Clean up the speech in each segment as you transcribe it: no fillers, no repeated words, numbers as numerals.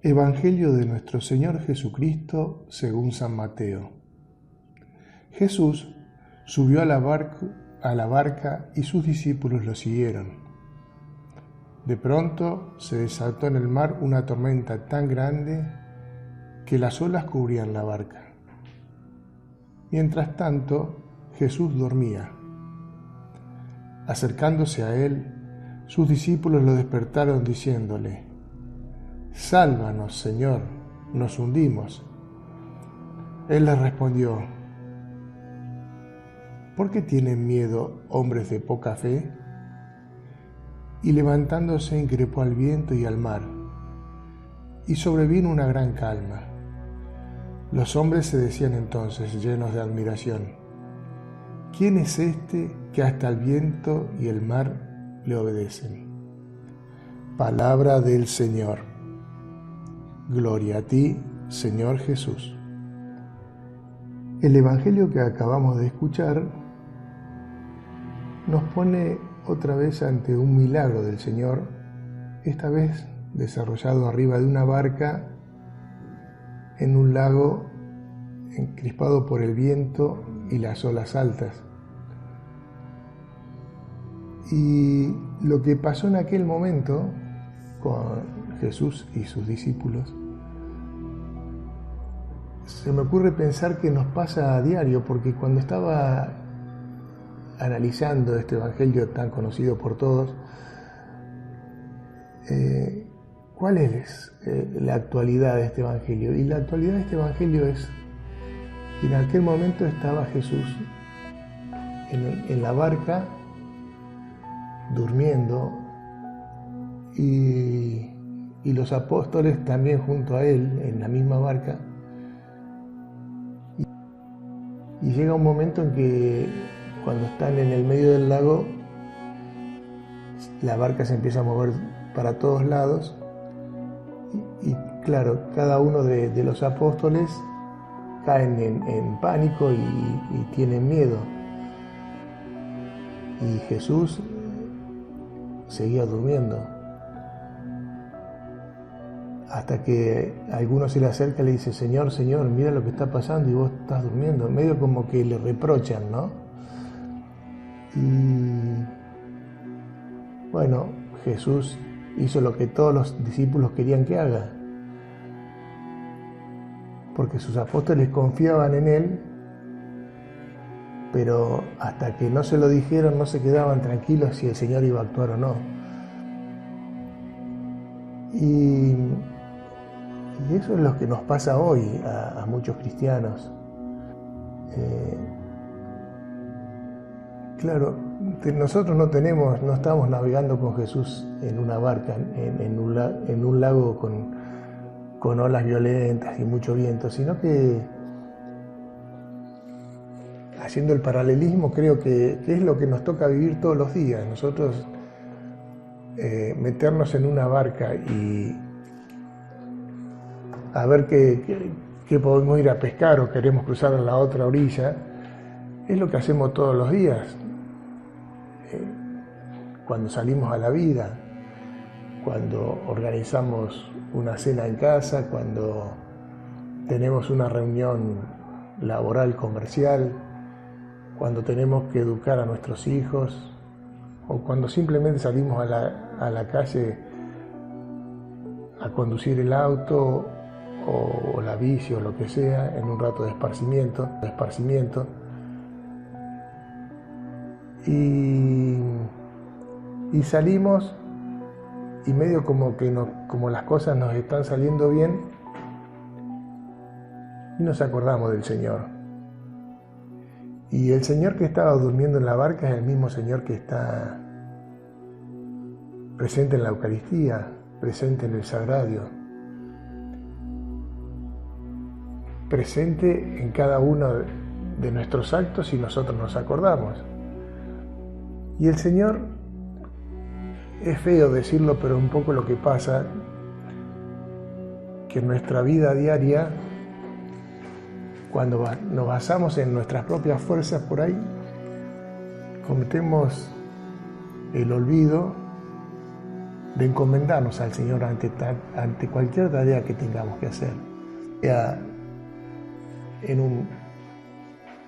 Evangelio de nuestro Señor Jesucristo según San Mateo. Jesús subió a la barca y sus discípulos lo siguieron. De pronto se desató en el mar una tormenta tan grande que las olas cubrían la barca. Mientras tanto, Jesús dormía. Acercándose a él, sus discípulos lo despertaron diciéndole: «Sálvanos, Señor, nos hundimos». Él les respondió: «¿Por qué tienen miedo, hombres de poca fe?». Y levantándose increpó al viento y al mar, y sobrevino una gran calma. Los hombres se decían entonces, llenos de admiración: «¿Quién es este que hasta el viento y el mar le obedecen?». Palabra del Señor. Gloria a ti, Señor Jesús. El Evangelio que acabamos de escuchar nos pone otra vez ante un milagro del Señor, esta vez desarrollado arriba de una barca en un lago encrispado por el viento y las olas altas. Y lo que pasó en aquel momento con Jesús y sus discípulos, se me ocurre pensar que nos pasa a diario, porque cuando estaba analizando este Evangelio tan conocido por todos, ¿cuál es la actualidad de este Evangelio? Y la actualidad de este Evangelio es que en aquel momento estaba Jesús en la barca durmiendo y los apóstoles también junto a él en la misma barca. Y llega un momento en que cuando están en el medio del lago, la barca se empieza a mover para todos lados y claro, cada uno de los apóstoles caen en pánico y tienen miedo. Y Jesús seguía durmiendo, hasta que alguno se le acerca y le dice: «Señor, Señor, mira lo que está pasando y vos estás durmiendo». Medio como que le reprochan, ¿no? Y bueno, Jesús hizo lo que todos los discípulos querían que haga, porque sus apóstoles confiaban en él, pero hasta que no se lo dijeron no se quedaban tranquilos si el Señor iba a actuar o no. Y eso es lo que nos pasa hoy a muchos cristianos. Claro, nosotros no estamos navegando con Jesús en una barca, en un lago con olas violentas y mucho viento, sino que, haciendo el paralelismo, creo que es lo que nos toca vivir todos los días. Nosotros meternos en una barca y a ver que podemos ir a pescar o queremos cruzar a la otra orilla, es lo que hacemos todos los días. Cuando salimos a la vida, cuando organizamos una cena en casa, cuando tenemos una reunión laboral, comercial, cuando tenemos que educar a nuestros hijos, o cuando simplemente salimos a la calle a conducir el auto o la bici o lo que sea, en un rato de esparcimiento. Y salimos y medio como las cosas nos están saliendo bien y nos acordamos del Señor. Y el Señor que estaba durmiendo en la barca es el mismo Señor que está presente en la Eucaristía, presente en el Sagrario, presente en cada uno de nuestros actos si nosotros nos acordamos. Y el Señor, es feo decirlo, pero un poco lo que pasa, que en nuestra vida diaria, cuando nos basamos en nuestras propias fuerzas, por ahí cometemos el olvido de encomendarnos al Señor ante cualquier tarea que tengamos que hacer. Ya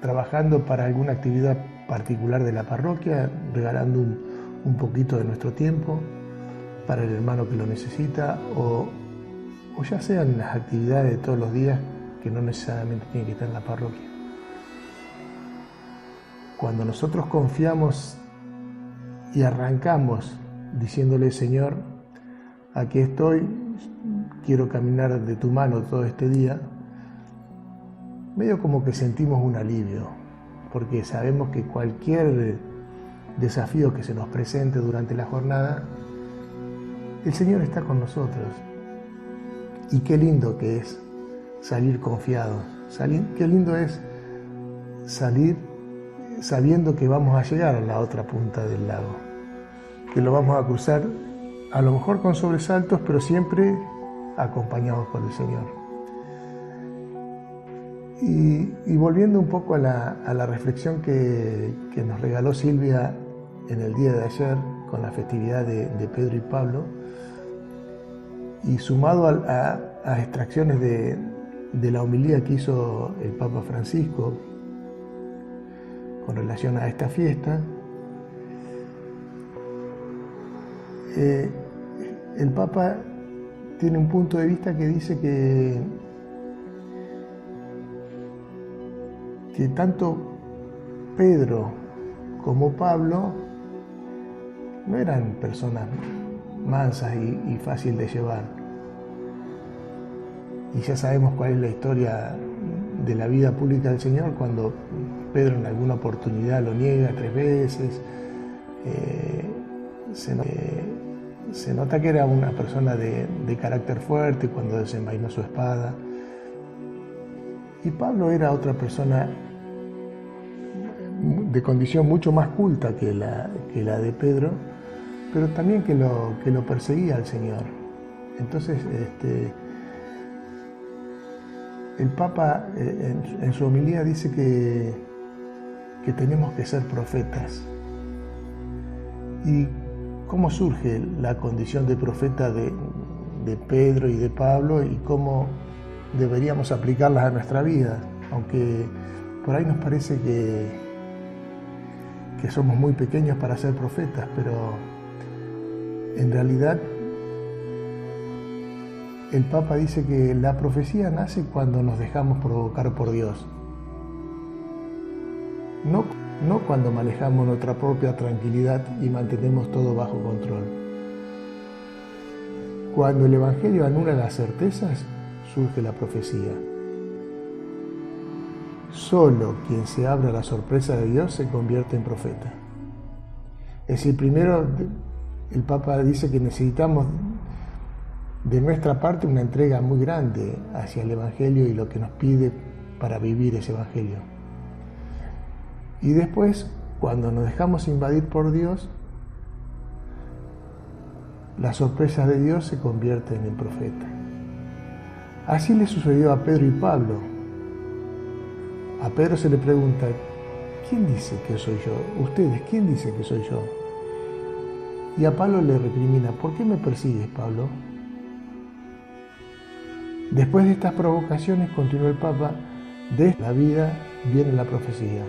trabajando para alguna actividad particular de la parroquia, regalando un poquito de nuestro tiempo para el hermano que lo necesita, o ya sean las actividades de todos los días que no necesariamente tienen que estar en la parroquia. Cuando nosotros confiamos y arrancamos diciéndole: Señor, aquí estoy, quiero caminar de tu mano todo este día, medio como que sentimos un alivio, porque sabemos que cualquier desafío que se nos presente durante la jornada, el Señor está con nosotros. Y qué lindo que es salir confiados, qué lindo es salir sabiendo que vamos a llegar a la otra punta del lago, que lo vamos a cruzar a lo mejor con sobresaltos, pero siempre acompañados por el Señor. Y volviendo un poco a la reflexión que nos regaló Silvia en el día de ayer con la festividad de Pedro y Pablo, y sumado a extracciones de la homilía que hizo el Papa Francisco con relación a esta fiesta, el Papa tiene un punto de vista que dice que tanto Pedro como Pablo no eran personas mansas y fácil de llevar. Y ya sabemos cuál es la historia de la vida pública del Señor, cuando Pedro en alguna oportunidad lo niega 3 veces. Se nota que era una persona de carácter fuerte cuando desenvainó su espada. Y Pablo era otra persona de condición mucho más culta que la de Pedro, pero también que lo perseguía al Señor. Entonces, el Papa en su homilía dice que tenemos que ser profetas. ¿Y cómo surge la condición de profeta de Pedro y de Pablo, y cómo deberíamos aplicarlas a nuestra vida? Aunque por ahí nos parece que somos muy pequeños para ser profetas, pero en realidad el Papa dice que la profecía nace cuando nos dejamos provocar por Dios, no cuando manejamos nuestra propia tranquilidad y mantenemos todo bajo control. Cuando el Evangelio anula las certezas, surge la profecía. Solo quien se abre a la sorpresa de Dios se convierte en profeta. Es decir, primero el Papa dice que necesitamos de nuestra parte una entrega muy grande hacia el Evangelio y lo que nos pide para vivir ese Evangelio. Y después, cuando nos dejamos invadir por Dios, las sorpresas de Dios se convierten en profeta. Así le sucedió a Pedro y Pablo. A Pedro se le pregunta: ¿quién dice que soy yo? Ustedes, ¿quién dice que soy yo? Y a Pablo le recrimina: ¿por qué me persigues, Pablo? Después de estas provocaciones, continuó el Papa, de la vida viene la profecía.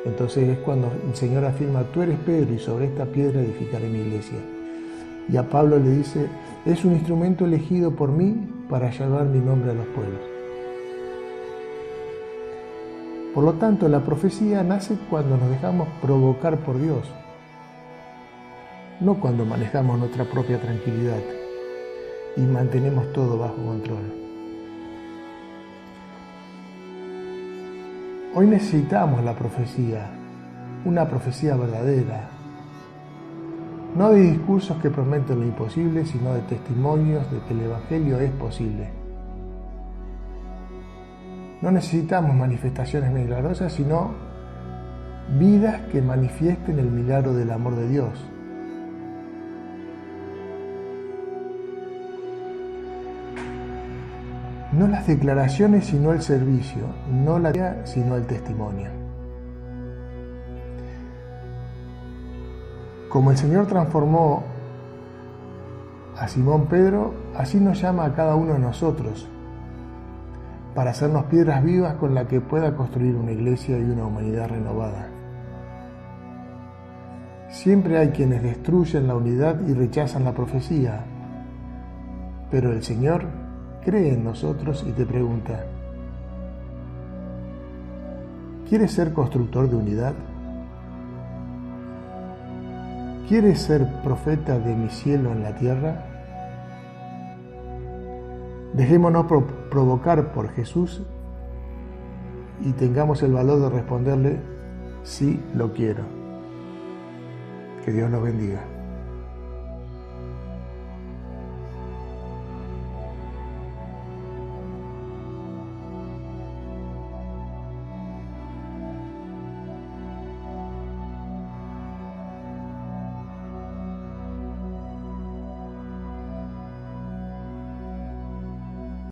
Entonces es cuando el Señor afirma: tú eres Pedro y sobre esta piedra edificaré mi iglesia. Y a Pablo le dice: es un instrumento elegido por mí para llevar mi nombre a los pueblos. Por lo tanto, la profecía nace cuando nos dejamos provocar por Dios, no cuando manejamos nuestra propia tranquilidad y mantenemos todo bajo control. Hoy necesitamos la profecía, una profecía verdadera, no de discursos que prometen lo imposible, sino de testimonios de que el Evangelio es posible. No necesitamos manifestaciones milagrosas, sino vidas que manifiesten el milagro del amor de Dios. No las declaraciones, sino el servicio. No la idea, sino el testimonio. Como el Señor transformó A Simón Pedro así nos llama a cada uno de nosotros, para hacernos piedras vivas con las que pueda construir una iglesia y una humanidad renovada. Siempre hay quienes destruyen la unidad y rechazan la profecía, pero el Señor cree en nosotros y te pregunta: ¿quieres ser constructor de unidad? ¿Quieres ser profeta de mi cielo en la tierra? Dejémonos provocar por Jesús y tengamos el valor de responderle: sí, lo quiero. Que Dios los bendiga.